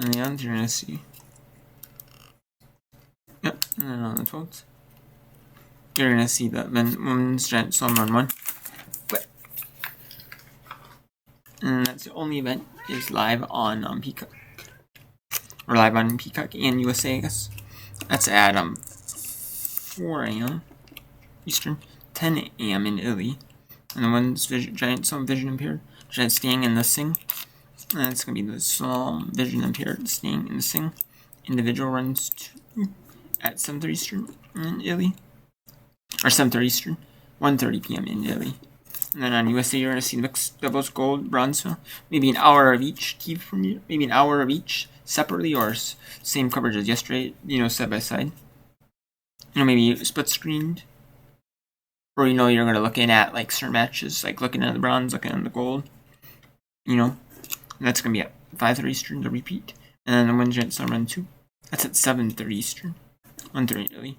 And the end, you're going to see. Yep, and then on the 12th, you're going to see the women's giant slalom run 1. And that's the only event is live on Peacock. Or live on Peacock and USA, I guess. That's at 4 a.m. Eastern, 10 a.m. in Italy. And the one's giant slalom vision impaired, giant staying in the sing. And that's going to be the slalom vision impaired staying in the sing. Individual runs 2 at 7:30 Eastern in Italy. Or 7:30 Eastern, 1:30 p.m. in Italy. And then on USA, you're going to see the mixed doubles, gold, bronze, maybe an hour of each, maybe an hour of each separately or same coverage as yesterday, side by side. Maybe split screened. Or, you're going to look in at, like, certain matches, like looking at the bronze, looking at the gold. And that's going to be at 5:30 Eastern, the repeat. And then the women's giant slalom run 2. That's at 7:30 Eastern, 1:30 Italy.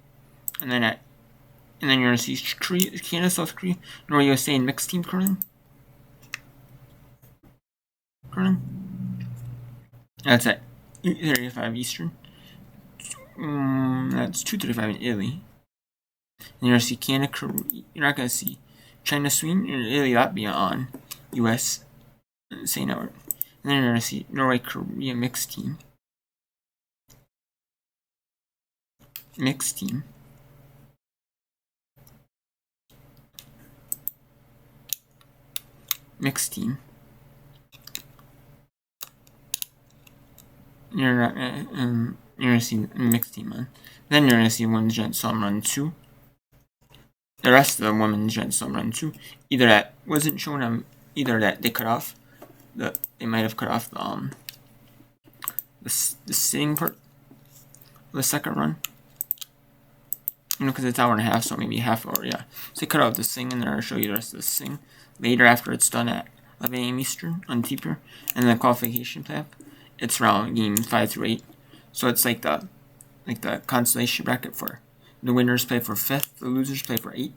And then you're going to see Canada, South Korea, Norway, USA, and mixed team curling. That's at 8:35 Eastern. That's 2:35 in Italy. And you're going to see Canada, Korea. You're not going to see China, Sweden, and Italy. That'd be on US, say network. And then you're going to see Norway, Korea, mixed team. You're going to see mixed team on. Then you're going to see women's giant slalom run 2. The rest of the women's giant slalom run 2, either that wasn't shown on, either that they cut off, they might have cut off the sitting part, the second run. Because it's an hour and a half, so maybe half hour, yeah. So they cut out the sing, and then I'll show you the rest of the sing later after it's done at 11 a.m. Eastern on TPR. And then the qualification tab, it's around game 5 through 8. So it's like the consolation bracket for the winners play for 5th, the losers play for 8th.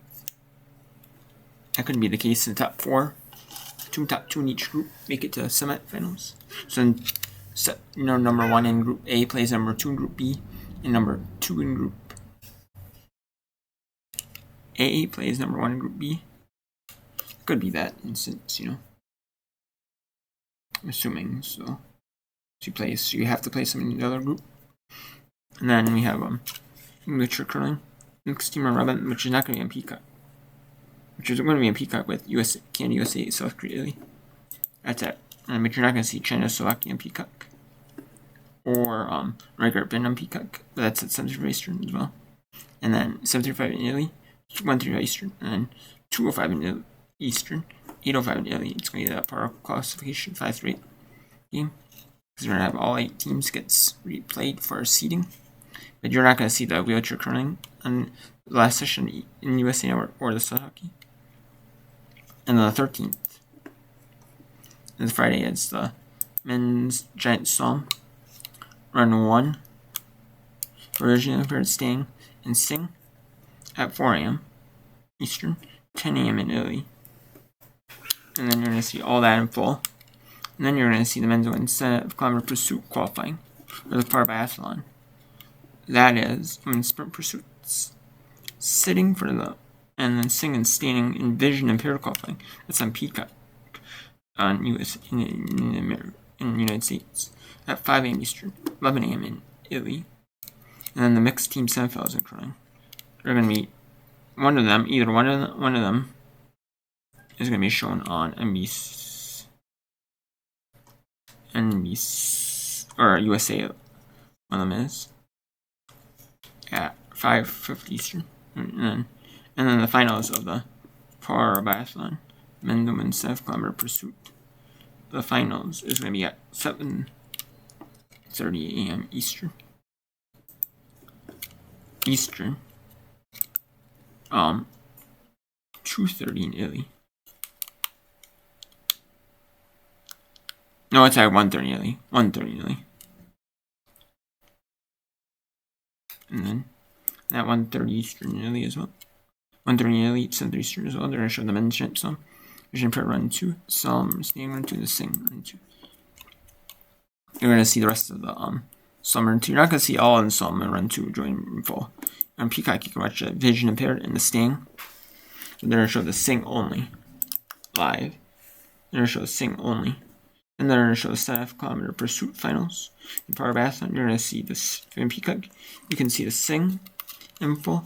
That could be the case in the top 4. Top 2 in each group make it to semifinals. So number 1 in Group A plays number 2 in Group B, and number 2 in Group A plays number 1 in Group B. Could be that instance, I'm assuming. So you have to play something in the other group. And then we have English curling, mixed team run 11, which is not going to be on Peacock. Which is going to be on Peacock with Canada, USA, South Korea, Italy. That's it. But you're not going to see China, Slovakia on Peacock. Or regular bin on Peacock. But that's at 7:35 Eastern as well. And then 7:35 in Italy, 1:35 Eastern, and then 2:05 in Eastern, 8:05 in Italy. It's going to be that power classification 5 through 8 game. Because we're going to have all 8 teams get replayed for seeding. But you're not going to see the wheelchair curling on the last session in USA or the sled hockey. And then the 13th. And Friday is the men's giant slalom run 1. Originally prepared staying and sing at 4 a.m. Eastern, 10 a.m. in Italy. And then you're going to see all that in full. And then you're going to see the men's 1 kilometer pursuit qualifying for the par biathlon. That is sprint pursuits, sitting for and then sing and standing in vision impaired qualifying. That's on Peacock on US in the United States at 5 a.m. Eastern, 11 a.m. in Italy. And then the mixed team semifinals in curling. They're going to be either one of them is going to be shown on NBC or USA. One of them is at 5:50 Eastern, and then the finals of the par biathlon, men's and women's 7 kilometer pursuit. The finals is going to be at 7:30 a.m. Eastern. 2:30 in Italy. No, it's at 1:30 in Italy. 1:30 in Italy. And then at 1:30 Eastern in Italy as well. 1:30 in Italy, 7:30 Eastern as well. They're going to show the men's giant slalom. Vision pair run 2, slalom, standing run 2, the sing run 2. you're going to see the rest of the Summer Run 2. You're not going to see all in Summer Run 2 join in full. On Peacock, you can watch Vision Impaired and The Sting. They're going to show the Sing only live. They're going to show the Sing only. And they're going to show the 7.5 kilometer pursuit finals. In Power Marathon, you're going to see this in Peacock. You can see the Sing in full.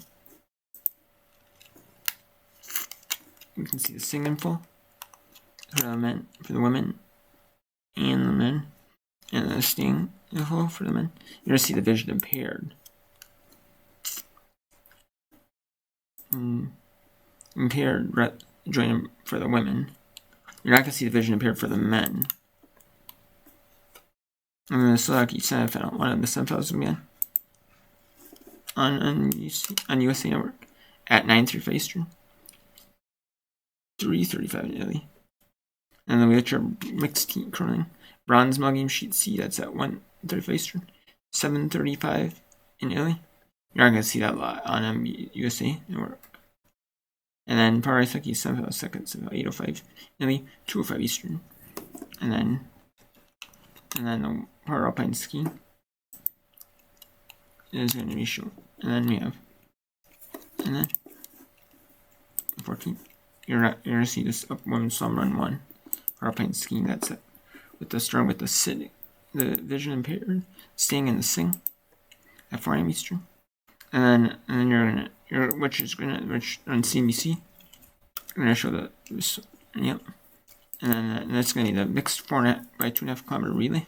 You can see the Sing in full for the men, for the women, and the men, and the Sting in full for the men. You're going to see the Vision Impaired. Impaired joining for the women. You're not going to see the Vision Impaired for the men. I'm going to select each semifinal. One of the semifinals will be on USA Network at 9:35 Eastern, 3:35 in Italy. And then we got your mixed team curling. Bronze medal game sheet C, that's at 1:35 Eastern, 7:35 in Italy. You're not going to see that live on USA Network. And then Power Ice Hockey, semifinal second, semifinal 8:05 Italy, 2:05 Eastern. And then the Power Alpine Skiing is going to be shown. And then we have, and then 14th, you're going to see this Women's Summer Run 1 Power Alpine Skiing. That's it. With the start with the sitting, the Vision Impaired, Sting and the Sing at 4 a.m. Eastern. And then which on CNBC, I'm going to show yep. And then that's going to be the mixed 4.5 by 2.5 kilometer relay.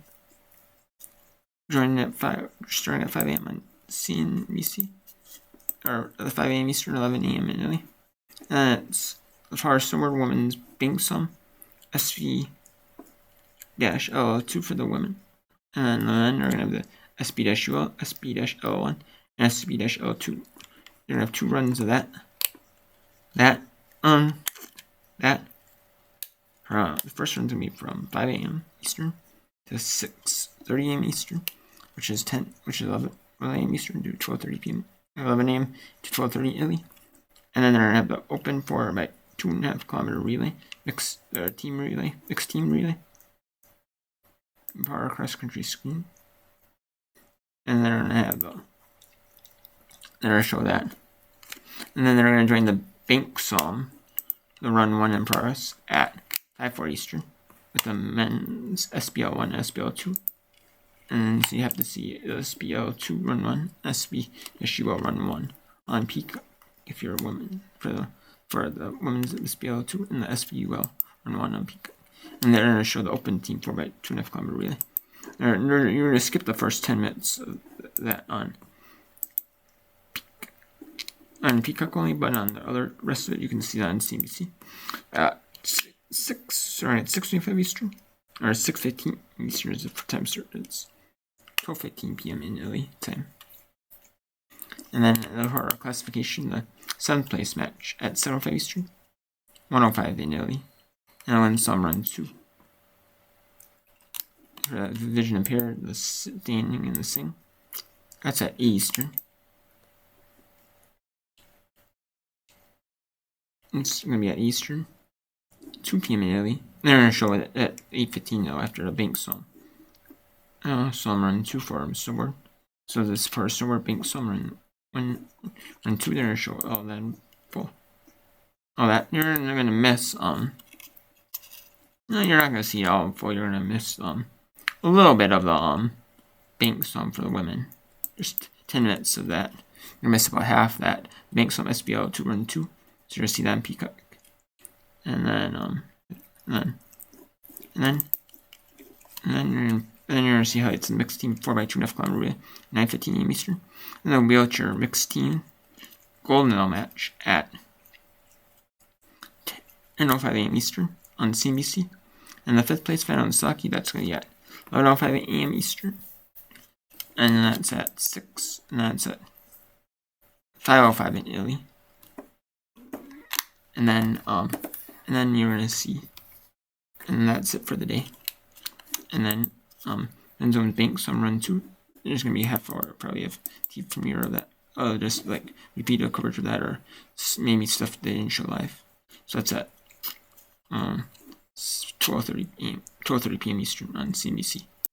Starting at 5 a.m. on CNBC, or 5 a.m. Eastern, 11 a.m. in Italy. And it's the Power Swimmer Women's Binksum SP-L2 for the women. And then the men are going to have the SP-UL, SP-L1, and SP-L2. You're going to have 2 runs of that. The first run's going to be from 5 a.m. Eastern to 6:30 a.m. Eastern, which is 11 a.m. Eastern to 12:30 p.m. 11 a.m. to 12:30 Italy. And then they're going to have the open 4 by 2.5 kilometer relay, mixed team relay, Power cross country skiing. And they're going to have they're going to show that. And then they're going to join the Binksum, the Run 1 in progress at 5:40 Eastern with the men's SBL1 and SBL2. And so you have to see the SBL2 Run 1, SBSUL Run 1 on Peacock if you're a woman for the women's SBL2 and the SBUL Run 1 on Peacock. And they're going to show the open team 4 by 2.5 kilometer relay. You're going to skip the first 10 minutes of that on Peacock only, but on the other rest of it, you can see that on CNBC. At 6:25 Eastern, or 6:15 Eastern is the time start. It's 12:15 p.m. in Italy time. And then the horror classification, the 7th place match at 7:05 Eastern, 1:05 in Italy, and then Summer Run 2. For the Vision Impaired, the Standing and the Sing, that's at 8 Eastern. It's going to be at Eastern, 2 p.m. in Italy. They're going to show it at 8:15 though after the Binksum. Summer Run 2 for them sword. So this for sword Binksum Run 2, they're going to show all that in full. All that you're going to miss. No, you're not going to see it all in full. You're going to miss a little bit of the Binksum for the women. Just 10 minutes of that. You're going to miss about half that Binksum SBL2 Run 2. So you're going to see that in Peacock. And then you're going to see how it's a mixed team 4 by 2.5 kilometer relay, 9:15 a.m. Eastern. And then we'll be your mixed team gold medal match at 10:05 a.m. Eastern on CNBC. And the 5th place final in Saki, that's going to be at 11:05 a.m. Eastern. And that's at 6, and that's at 5:05 in Italy. And then you're gonna see, and that's it for the day. And then Enzo's Binksum Run 2. There's gonna be a half hour probably of TV premiere of that. Just like repeat a coverage of that, or maybe stuff they didn't show live. So that's at 12:30 p.m. Eastern on CNBC.